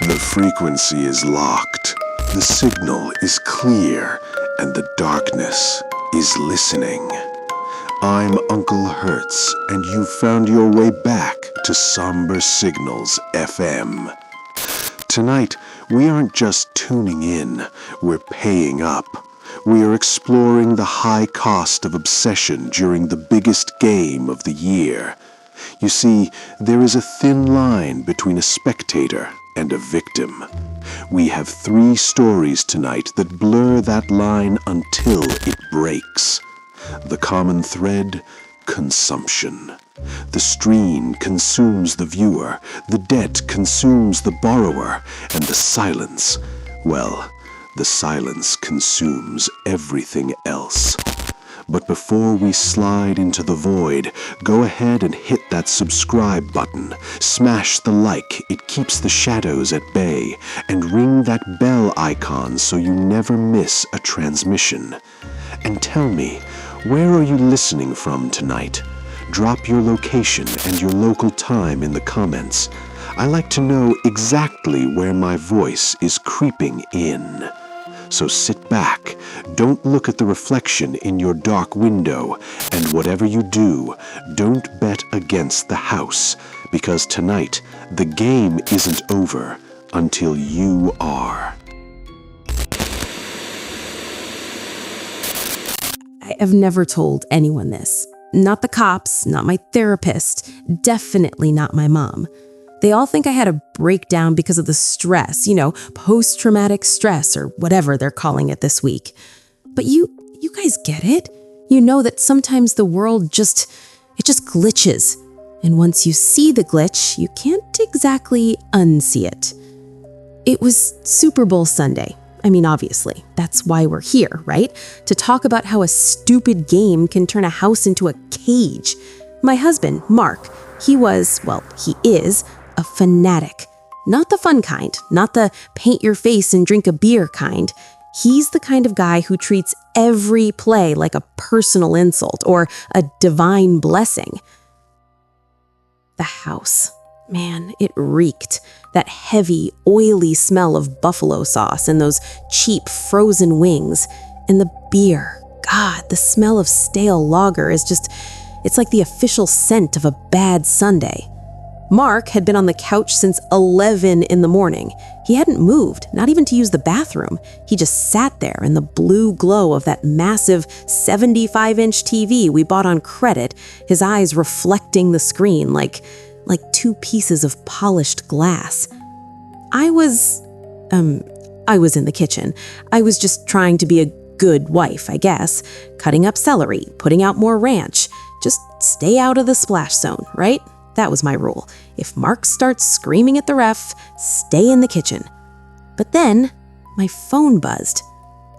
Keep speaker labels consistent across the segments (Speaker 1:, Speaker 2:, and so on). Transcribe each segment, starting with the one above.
Speaker 1: The frequency is locked, the signal is clear, and the darkness is listening. I'm Uncle Hertz, and you've found your way back to Somber Signals FM. Tonight, we aren't just tuning in, we're paying up. We are exploring the high cost of obsession during the biggest game of the year. You see, there is a thin line between a spectator and a victim. We have 3 stories tonight that blur that line until it breaks. The common thread: consumption. The stream consumes the viewer, the debt consumes the borrower, and the silence, well, the silence consumes everything else. But before we slide into the void, go ahead and hit that subscribe button, smash the like, it keeps the shadows at bay, and ring that bell icon so you never miss a transmission. And tell me, where are you listening from tonight? Drop your location and your local time in the comments. I like to know exactly where my voice is creeping in. So sit back, don't look at the reflection in your dark window, and whatever you do, don't bet against the house, because tonight the game isn't over until you are.
Speaker 2: I have never told anyone this. Not the cops, not my therapist, definitely not my mom. They all think I had a breakdown because of the stress, post-traumatic stress or whatever they're calling it this week. But you guys get it. You know that sometimes the world just glitches. And once you see the glitch, you can't exactly unsee it. It was Super Bowl Sunday. I mean, obviously, that's why we're here, right? To talk about how a stupid game can turn a house into a cage. My husband, Mark, he is a fanatic. Not the fun kind, not the paint your face and drink a beer kind. He's the kind of guy who treats every play like a personal insult or a divine blessing. The house. Man, it reeked. That heavy, oily smell of buffalo sauce and those cheap frozen wings. And the beer. God, the smell of stale lager it's like the official scent of a bad Sunday. Mark had been on the couch since 11 in the morning. He hadn't moved, not even to use the bathroom. He just sat there in the blue glow of that massive 75-inch TV we bought on credit, his eyes reflecting the screen like 2 pieces of polished glass. I was in the kitchen. I was just trying to be a good wife, I guess. Cutting up celery, putting out more ranch. Just stay out of the splash zone, right? That was my rule. If Mark starts screaming at the ref, stay in the kitchen. But then, my phone buzzed.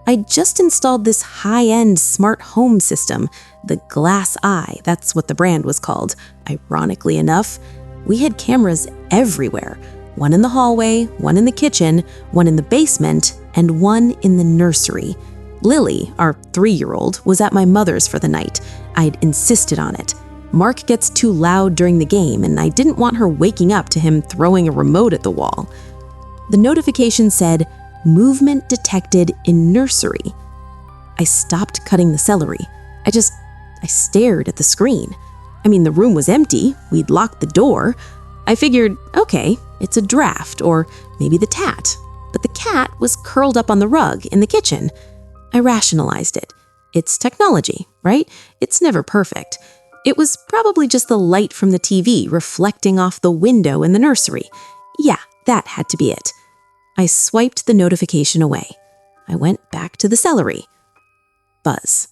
Speaker 2: I just installed this high-end smart home system, the Glass Eye, that's what the brand was called. Ironically enough, we had cameras everywhere. One in the hallway, one in the kitchen, one in the basement, and one in the nursery. Lily, our 3-year-old, was at my mother's for the night. I'd insisted on it. Mark gets too loud during the game, and I didn't want her waking up to him throwing a remote at the wall. The notification said, "Movement detected in nursery." I stopped cutting the celery. I stared at the screen. I mean, the room was empty. We'd locked the door. I figured, okay, it's a draft, or maybe the tat. But the cat was curled up on the rug in the kitchen. I rationalized it. It's technology, right? It's never perfect. It was probably just the light from the TV reflecting off the window in the nursery. Yeah, that had to be it. I swiped the notification away. I went back to the celery. Buzz.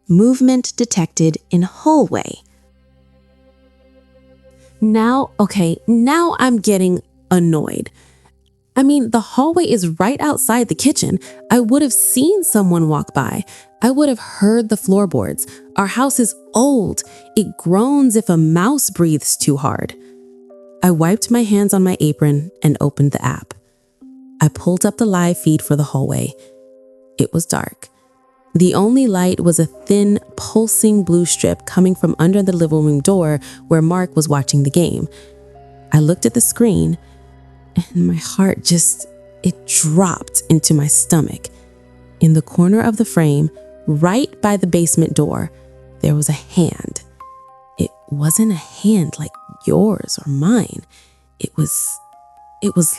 Speaker 2: Movement detected in hallway. Now I'm getting annoyed. I mean, the hallway is right outside the kitchen. I would have seen someone walk by. I would have heard the floorboards. Our house is old. It groans if a mouse breathes too hard. I wiped my hands on my apron and opened the app. I pulled up the live feed for the hallway. It was dark. The only light was a thin, pulsing blue strip coming from under the living room door where Mark was watching the game. I looked at the screen, and my heart it dropped into my stomach. In the corner of the frame, right by the basement door, there was a hand. It wasn't a hand like yours or mine. It was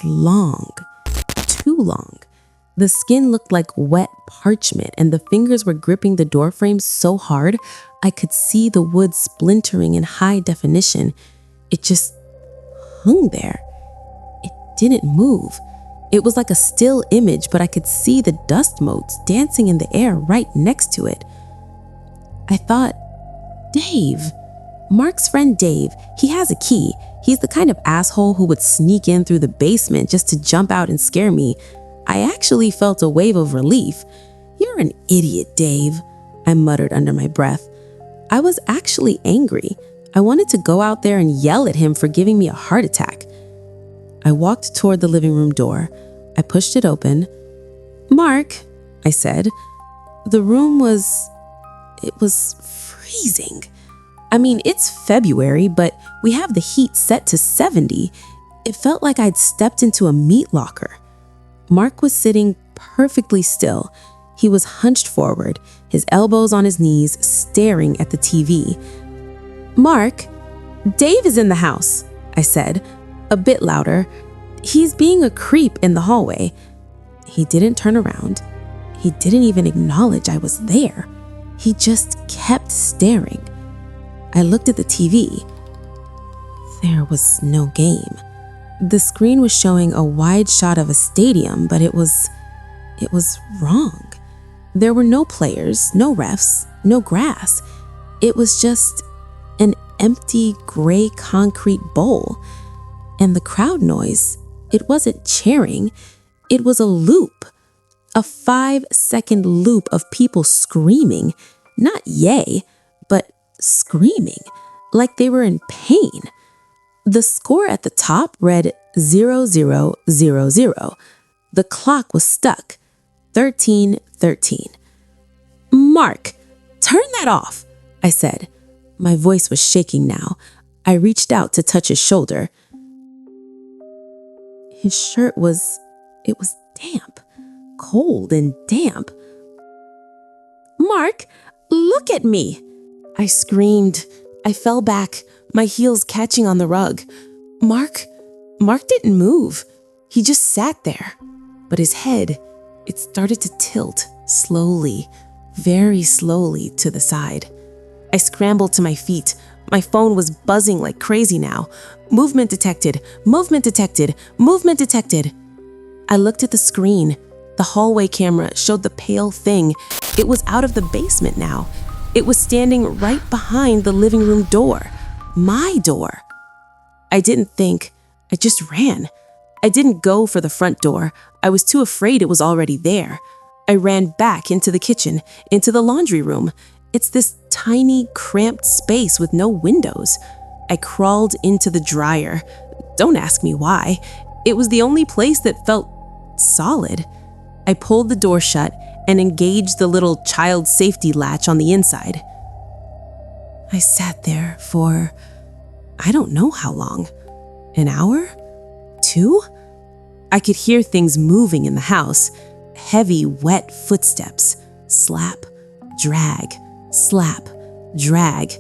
Speaker 2: long, too long. The skin looked like wet parchment, and the fingers were gripping the door frame so hard I could see the wood splintering in high definition. It just hung there. It didn't move. It was like a still image, but I could see the dust motes dancing in the air right next to it. I thought, Dave. Mark's friend Dave, he has a key. He's the kind of asshole who would sneak in through the basement just to jump out and scare me. I actually felt a wave of relief. You're an idiot, Dave, I muttered under my breath. I was actually angry. I wanted to go out there and yell at him for giving me a heart attack. I walked toward the living room door. I pushed it open. Mark, I said. The room was freezing. I mean, it's February, but we have the heat set to 70. It felt like I'd stepped into a meat locker. Mark was sitting perfectly still. He was hunched forward, his elbows on his knees, staring at the TV. Mark, Dave is in the house, I said, a bit louder. He's being a creep in the hallway. He didn't turn around. He didn't even acknowledge I was there. He just kept staring. I looked at the TV. There was no game. The screen was showing a wide shot of a stadium, but it was wrong. There were no players, no refs, no grass. It was just an empty gray concrete bowl. And the crowd noise, it wasn't cheering. It was a loop, a 5-second loop of people screaming, not yay, but screaming, like they were in pain. The score at the top read 0000. The clock was stuck, 13:13. Mark, turn that off, I said. My voice was shaking now. I reached out to touch his shoulder. His shirt was damp, cold and damp. Mark, look at me, I screamed. I fell back, my heels catching on the rug. Mark didn't move. He just sat there. But his head, it started to tilt slowly, very slowly to the side. I scrambled to my feet. My phone was buzzing like crazy now. Movement detected, movement detected, movement detected. I looked at the screen. The hallway camera showed the pale thing. It was out of the basement now. It was standing right behind the living room door. My door. I didn't think. I just ran. I didn't go for the front door. I was too afraid it was already there. I ran back into the kitchen, into the laundry room. It's this tiny, cramped space with no windows. I crawled into the dryer. Don't ask me why. It was the only place that felt solid. I pulled the door shut and engaged the little child safety latch on the inside. I sat there for, I don't know how long. An hour? 2? I could hear things moving in the house. Heavy, wet footsteps. Slap, drag, slap, drag.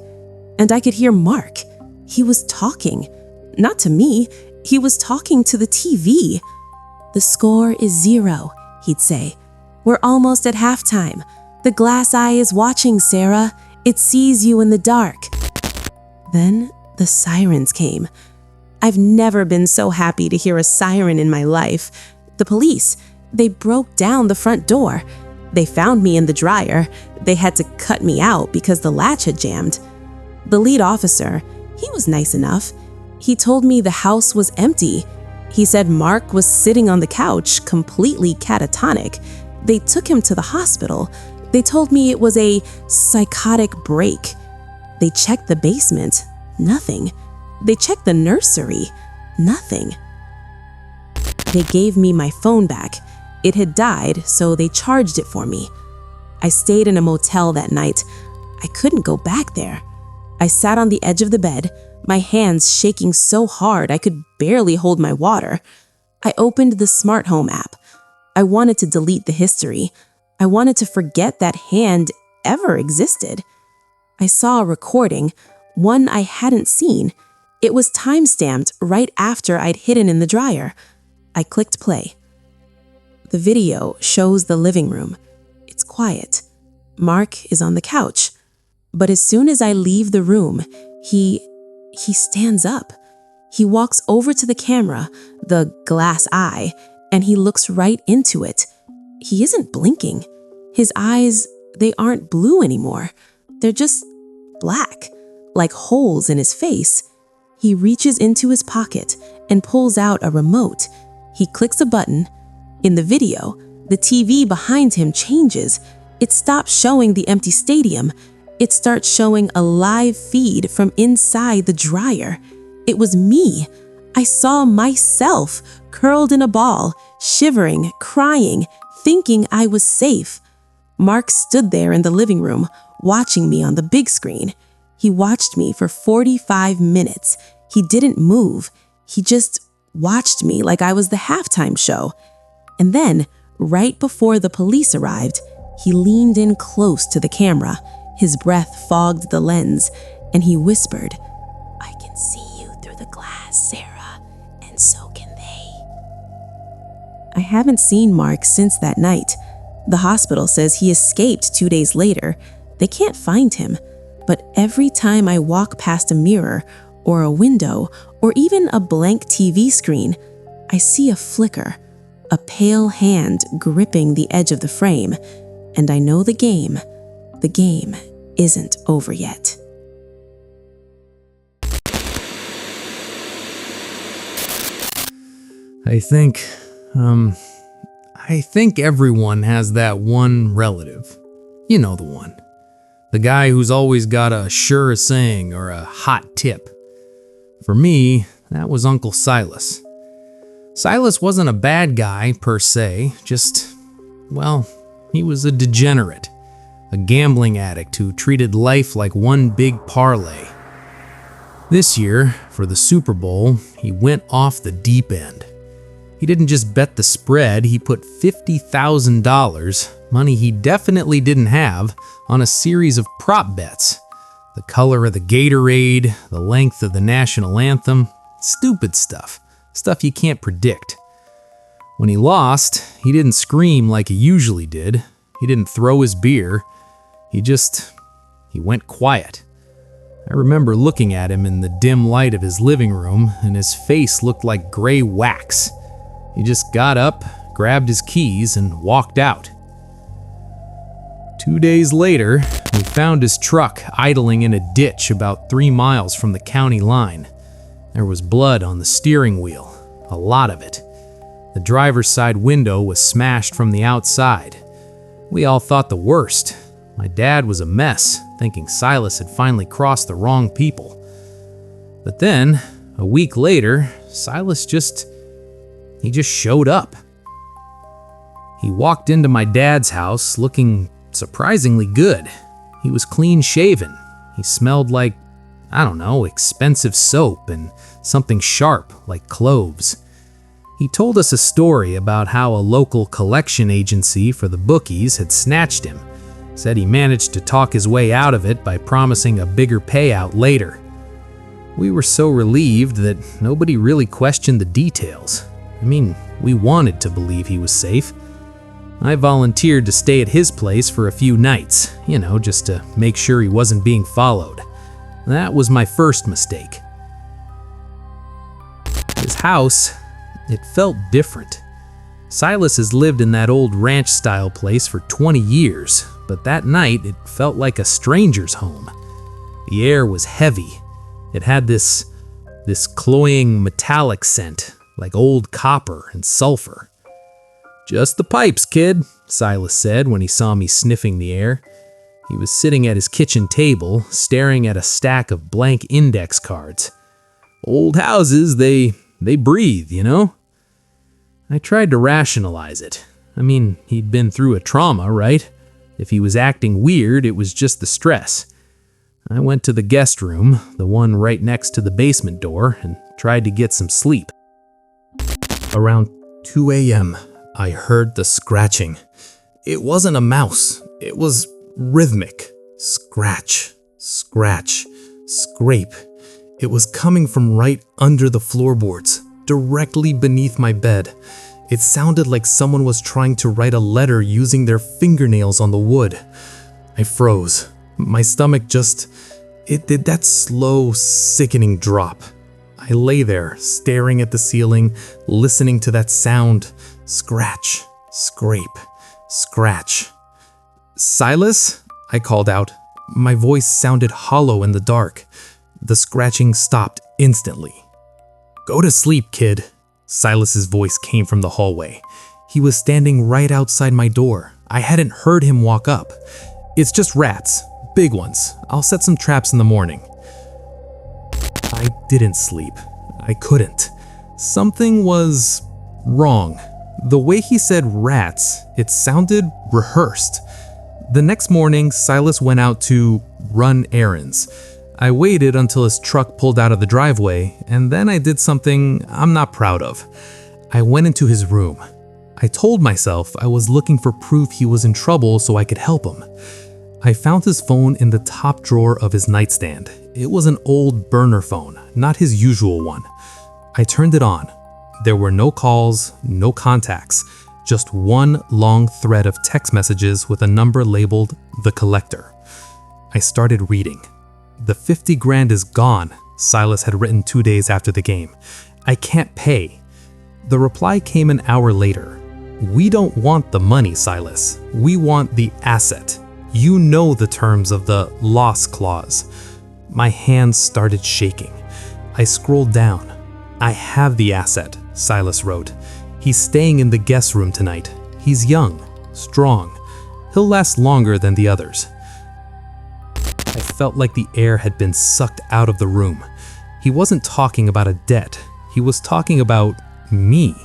Speaker 2: And I could hear Mark. He was talking. Not to me. He was talking to the TV. The score is 0, he'd say. We're almost at halftime. The glass eye is watching, Sarah. It sees you in the dark. Then the sirens came. I've never been so happy to hear a siren in my life. The police, they broke down the front door. They found me in the dryer. They had to cut me out because the latch had jammed. The lead officer, he was nice enough. He told me the house was empty. He said Mark was sitting on the couch, completely catatonic. They took him to the hospital. They told me it was a psychotic break. They checked the basement. Nothing. They checked the nursery. Nothing. They gave me my phone back. It had died, so they charged it for me. I stayed in a motel that night. I couldn't go back there. I sat on the edge of the bed, my hands shaking so hard I could barely hold my water. I opened the smart home app. I wanted to delete the history. I wanted to forget that hand ever existed. I saw a recording, one I hadn't seen. It was time-stamped right after I'd hidden in the dryer. I clicked play. The video shows the living room. It's quiet. Mark is on the couch. But as soon as I leave the room, he stands up. He walks over to the camera, the glass eye, and he looks right into it. He isn't blinking. His eyes, they aren't blue anymore. They're just black, like holes in his face. He reaches into his pocket and pulls out a remote. He clicks a button. In the video, the TV behind him changes. It stops showing the empty stadium. It starts showing a live feed from inside the dryer. It was me. I saw myself curled in a ball, shivering, crying, thinking I was safe. Mark stood there in the living room, watching me on the big screen. He watched me for 45 minutes. He didn't move. He just watched me like I was the halftime show. And then, right before the police arrived, he leaned in close to the camera. His breath fogged the lens, and he whispered, "I can see you through the glass, Sarah, and so can they." I haven't seen Mark since that night. The hospital says he escaped 2 days later. They can't find him, but every time I walk past a mirror or a window or even a blank TV screen, I see a flicker, a pale hand gripping the edge of the frame, and I know the game isn't over yet.
Speaker 3: I think everyone has that one relative. You know the one. The guy who's always got a sure saying or a hot tip. For me, that was Uncle Silas. Silas wasn't a bad guy per se, he was a degenerate, a gambling addict who treated life like one big parlay. This year, for the Super Bowl, he went off the deep end. He didn't just bet the spread, he put $50,000, money he definitely didn't have, on a series of prop bets. The color of the Gatorade, the length of the national anthem, stupid stuff you can't predict. When he lost, he didn't scream like he usually did. He didn't throw his beer. He went quiet. I remember looking at him in the dim light of his living room, and his face looked like gray wax. He just got up, grabbed his keys, and walked out. 2 days later, we found his truck idling in a ditch about 3 miles from the county line. There was blood on the steering wheel, a lot of it. The driver's side window was smashed from the outside. We all thought the worst. My dad was a mess, thinking Silas had finally crossed the wrong people. But then, a week later, Silas just showed up. He walked into my dad's house looking surprisingly good. He was clean shaven. He smelled like, expensive soap and something sharp like cloves. He told us a story about how a local collection agency for the bookies had snatched him. Said he managed to talk his way out of it by promising a bigger payout later. We were so relieved that nobody really questioned the details. We wanted to believe he was safe. I volunteered to stay at his place for a few nights, just to make sure he wasn't being followed. That was my first mistake. His house, it felt different. Silas has lived in that old ranch-style place for 20 years, but that night it felt like a stranger's home. The air was heavy. It had this cloying metallic scent, like old copper and sulfur. "Just the pipes, kid," Silas said when he saw me sniffing the air. He was sitting at his kitchen table, staring at a stack of blank index cards. "Old houses, they breathe, I tried to rationalize it. He'd been through a trauma, right? If he was acting weird, it was just the stress. I went to the guest room, the one right next to the basement door, and tried to get some sleep. Around 2 a.m., I heard the scratching. It wasn't a mouse. It was rhythmic. Scratch, scratch, scrape. It was coming from right under the floorboards, directly beneath my bed. It sounded like someone was trying to write a letter using their fingernails on the wood. I froze. My stomach it did that slow, sickening drop. I lay there, staring at the ceiling, listening to that sound. Scratch, scrape, scratch. "Silas?" I called out. My voice sounded hollow in the dark. The scratching stopped instantly. "Go to sleep, kid." Silas's voice came from the hallway. He was standing right outside my door. I hadn't heard him walk up. "It's just rats, big ones. I'll set some traps in the morning." I didn't sleep. I couldn't. Something was wrong. The way he said rats, it sounded rehearsed. The next morning, Silas went out to run errands. I waited until his truck pulled out of the driveway, and then I did something I'm not proud of. I went into his room. I told myself I was looking for proof he was in trouble so I could help him. I found his phone in the top drawer of his nightstand. It was an old burner phone, not his usual one. I turned it on. There were no calls, no contacts, just one long thread of text messages with a number labeled The Collector. I started reading. "The 50 grand is gone," Silas had written 2 days after the game. "I can't pay." The reply came an hour later. "We don't want the money, Silas. We want the asset. You know the terms of the loss clause." My hands started shaking. I scrolled down. "I have the asset," Silas wrote. "He's staying in the guest room tonight. He's young, strong. He'll last longer than the others." I felt like the air had been sucked out of the room. He wasn't talking about a debt. He was talking about me.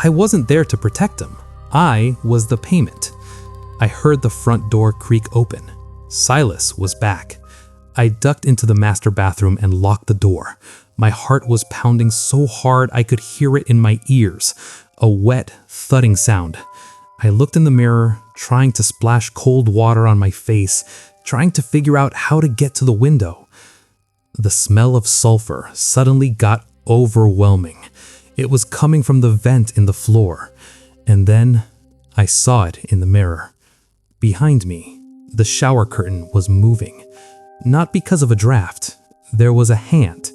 Speaker 3: I wasn't there to protect him. I was the payment. I heard the front door creak open. Silas was back. I ducked into the master bathroom and locked the door. My heart was pounding so hard I could hear it in my ears, a wet, thudding sound. I looked in the mirror, trying to splash cold water on my face, trying to figure out how to get to the window. The smell of sulfur suddenly got overwhelming. It was coming from the vent in the floor. And then I saw it in the mirror. Behind me, the shower curtain was moving. Not because of a draft. There was a hand.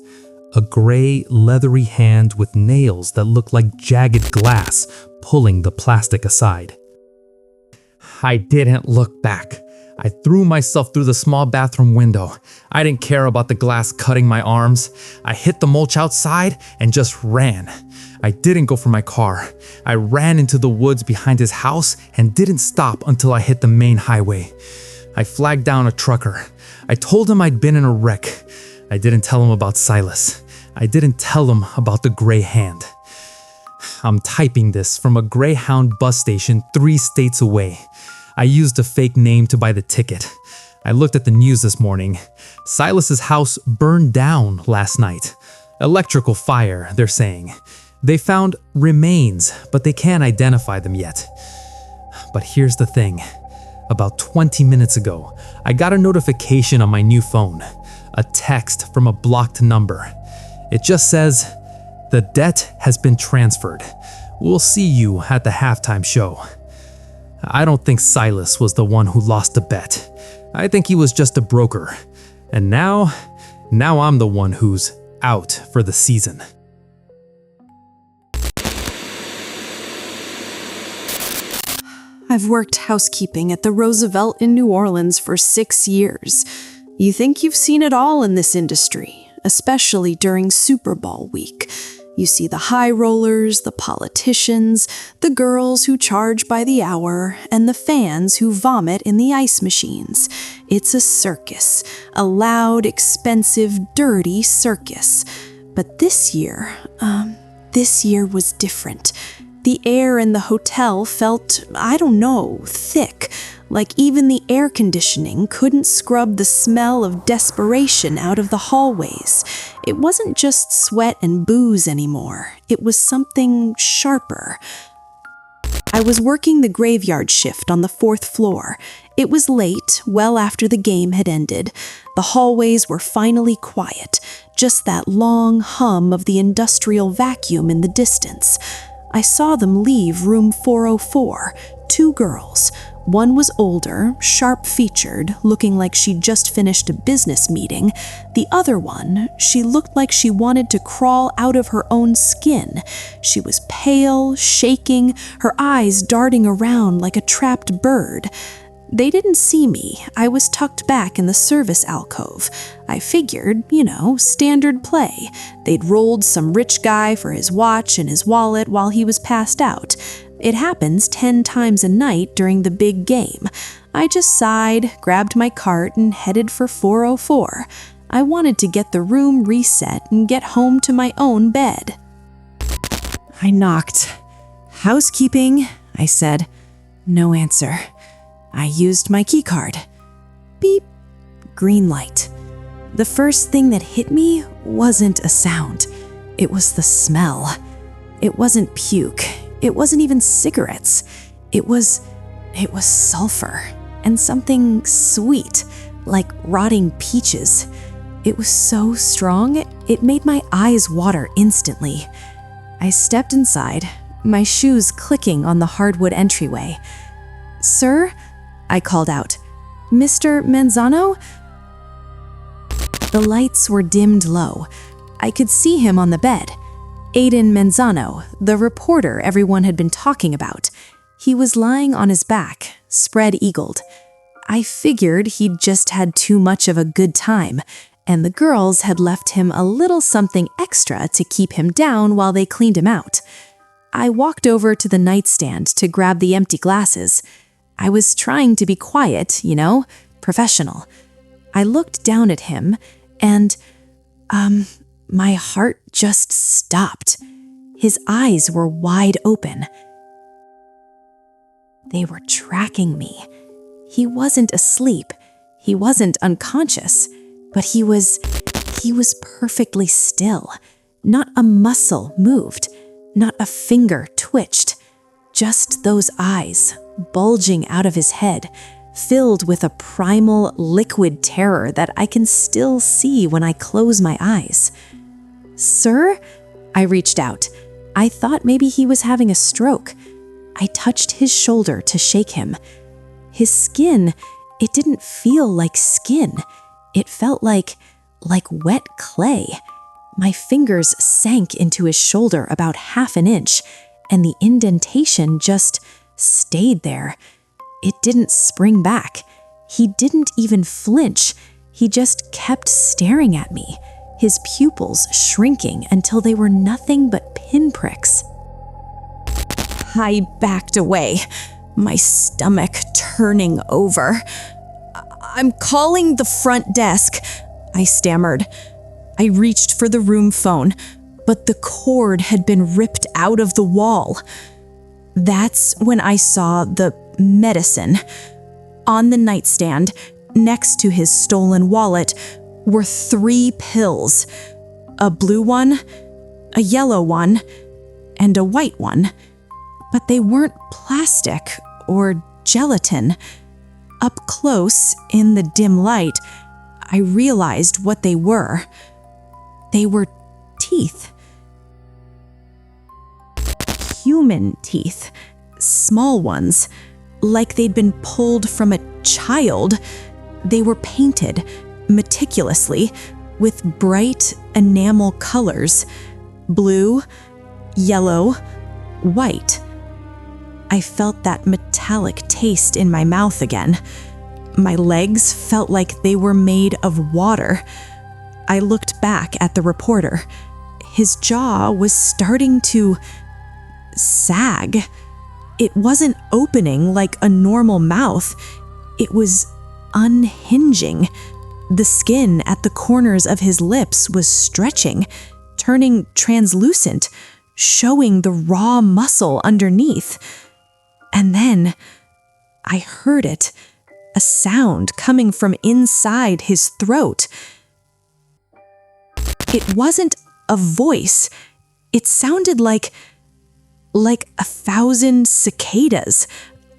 Speaker 3: A gray, leathery hand with nails that looked like jagged glass pulling the plastic aside. I didn't look back. I threw myself through the small bathroom window. I didn't care about the glass cutting my arms. I hit the mulch outside and just ran. I didn't go for my car. I ran into the woods behind his house and didn't stop until I hit the main highway. I flagged down a trucker. I told him I'd been in a wreck. I didn't tell him about Silas. I didn't tell him about the gray hand. I'm typing this from a Greyhound bus station 3 states away. I used a fake name to buy the ticket. I looked at the news this morning. Silas's house burned down last night. Electrical fire, they're saying. They found remains, but they can't identify them yet. But here's the thing. About 20 minutes ago, I got a notification on my new phone. A text from a blocked number. It just says, "The debt has been transferred. We'll see you at the halftime show." I don't think Silas was the one who lost the bet. I think he was just a broker. And now I'm the one who's out for the season.
Speaker 2: I've worked housekeeping at the Roosevelt in New Orleans for 6 years. You think you've seen it all in this industry, especially during Super Bowl week. You see the high rollers, the politicians, the girls who charge by the hour, and the fans who vomit in the ice machines. It's a circus, a loud, expensive, dirty circus. But this year was different. The air in the hotel felt, I don't know, thick, like even the air conditioning couldn't scrub the smell of desperation out of the hallways. It wasn't just sweat and booze anymore. It was something sharper. I was working the graveyard shift on the 4th floor. It was late, well after the game had ended. The hallways were finally quiet, just that long hum of the industrial vacuum in the distance. I saw them leave room 404, 2 girls. One was older, sharp-featured, looking like she'd just finished a business meeting. The other one, she looked like she wanted to crawl out of her own skin. She was pale, shaking, her eyes darting around like a trapped bird. They didn't see me. I was tucked back in the service alcove. I figured, standard play. They'd rolled some rich guy for his watch and his wallet while he was passed out. It happens 10 times a night during the big game. I just sighed, grabbed my cart, and headed for 404. I wanted to get the room reset and get home to my own bed. I knocked. "Housekeeping," I said. No answer. I used my keycard. Beep. Green light. The first thing that hit me wasn't a sound. It was the smell. It wasn't puke. It wasn't even cigarettes. It was sulfur and something sweet, like rotting peaches. It was so strong, it made my eyes water instantly. I stepped inside, my shoes clicking on the hardwood entryway. "Sir?" I called out. "Mr. Manzano?" The lights were dimmed low. I could see him on the bed. Aiden Manzano, the reporter everyone had been talking about. He was lying on his back, spread-eagled. I figured he'd just had too much of a good time, and the girls had left him a little something extra to keep him down while they cleaned him out. I walked over to the nightstand to grab the empty glasses. I was trying to be quiet, professional. I looked down at him, and, my heart just stopped. His eyes were wide open. They were tracking me. He wasn't asleep. He wasn't unconscious. But he was perfectly still. Not a muscle moved. Not a finger twitched. Just those eyes, bulging out of his head, filled with a primal, liquid terror that I can still see when I close my eyes. "Sir?" I reached out. I thought maybe he was having a stroke. I touched his shoulder to shake him. His skin, it didn't feel like skin. It felt like wet clay. My fingers sank into his shoulder about half an inch, and the indentation just stayed there. It didn't spring back. He didn't even flinch. He just kept staring at me, his pupils shrinking until they were nothing but pinpricks. I backed away, my stomach turning over. "I'm calling the front desk," I stammered. I reached for the room phone, but the cord had been ripped out of the wall. That's when I saw the medicine. On the nightstand, next to his stolen wallet, were 3 pills. A blue one, a yellow one, and a white one. But they weren't plastic or gelatin. Up close, in the dim light, I realized what they were. They were teeth. Human teeth. Small ones. Like they'd been pulled from a child. They were painted, meticulously, with bright enamel colors. Blue, yellow, white. I felt that metallic taste in my mouth again. My legs felt like they were made of water. I looked back at the reporter. His jaw was starting to sag. It wasn't opening like a normal mouth. It was unhinging. The skin at the corners of his lips was stretching, turning translucent, showing the raw muscle underneath. And then
Speaker 4: I heard it, a sound coming from inside his throat. It wasn't a voice. It sounded like 1,000 cicadas,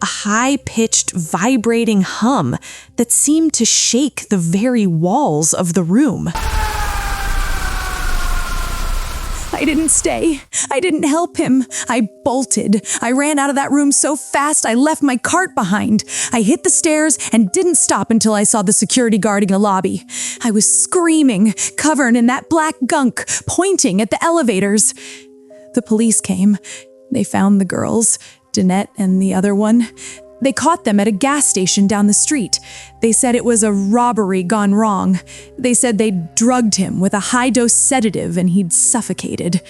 Speaker 4: a high-pitched, vibrating hum that seemed to shake the very walls of the room. I didn't stay. I didn't help him. I bolted. I ran out of that room so fast I left my cart behind. I hit the stairs and didn't stop until I saw the security guarding the lobby. I was screaming, covered in that black gunk, pointing at the elevators. The police came. They found the girls, Danette and the other one. They caught them at a gas station down the street. They said it was a robbery gone wrong. They said they'd drugged him with a high-dose sedative and he'd suffocated.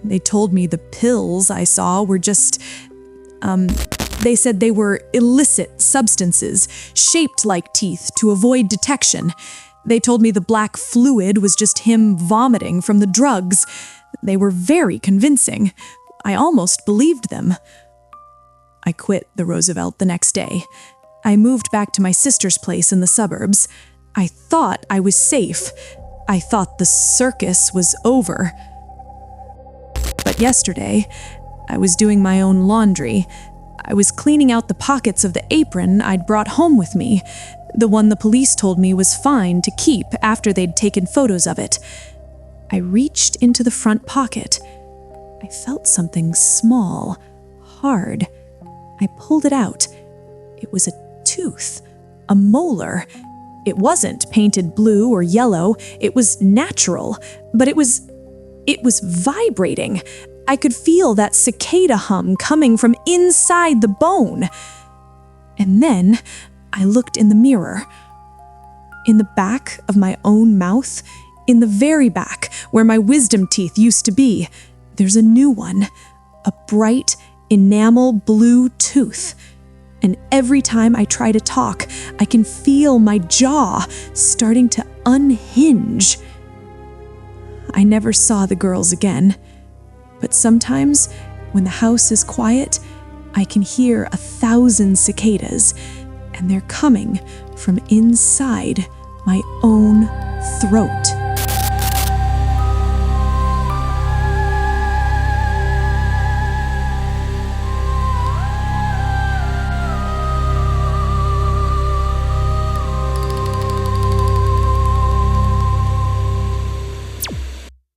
Speaker 4: They told me the pills I saw were just, they said they were illicit substances, shaped like teeth to avoid detection. They told me the black fluid was just him vomiting from the drugs. They were very convincing. I almost believed them. I quit the Roosevelt the next day. I moved back to my sister's place in the suburbs. I thought I was safe. I thought the circus was over. But yesterday, I was doing my own laundry. I was cleaning out the pockets of the apron I'd brought home with me, the one the police told me was fine to keep after they'd taken photos of it. I reached into the front pocket. I felt something small, hard. I pulled it out. It was a tooth, a molar. It wasn't painted blue or yellow. It was natural, but it was vibrating. I could feel that cicada hum coming from inside the bone. And then I looked in the mirror. In the back of my own mouth, in the very back where my wisdom teeth used to be, there's a new one, a bright enamel blue tooth. And every time I try to talk, I can feel my jaw starting to unhinge. I never saw the girls again, but sometimes when the house is quiet, I can hear 1,000 cicadas, and they're coming from inside my own throat.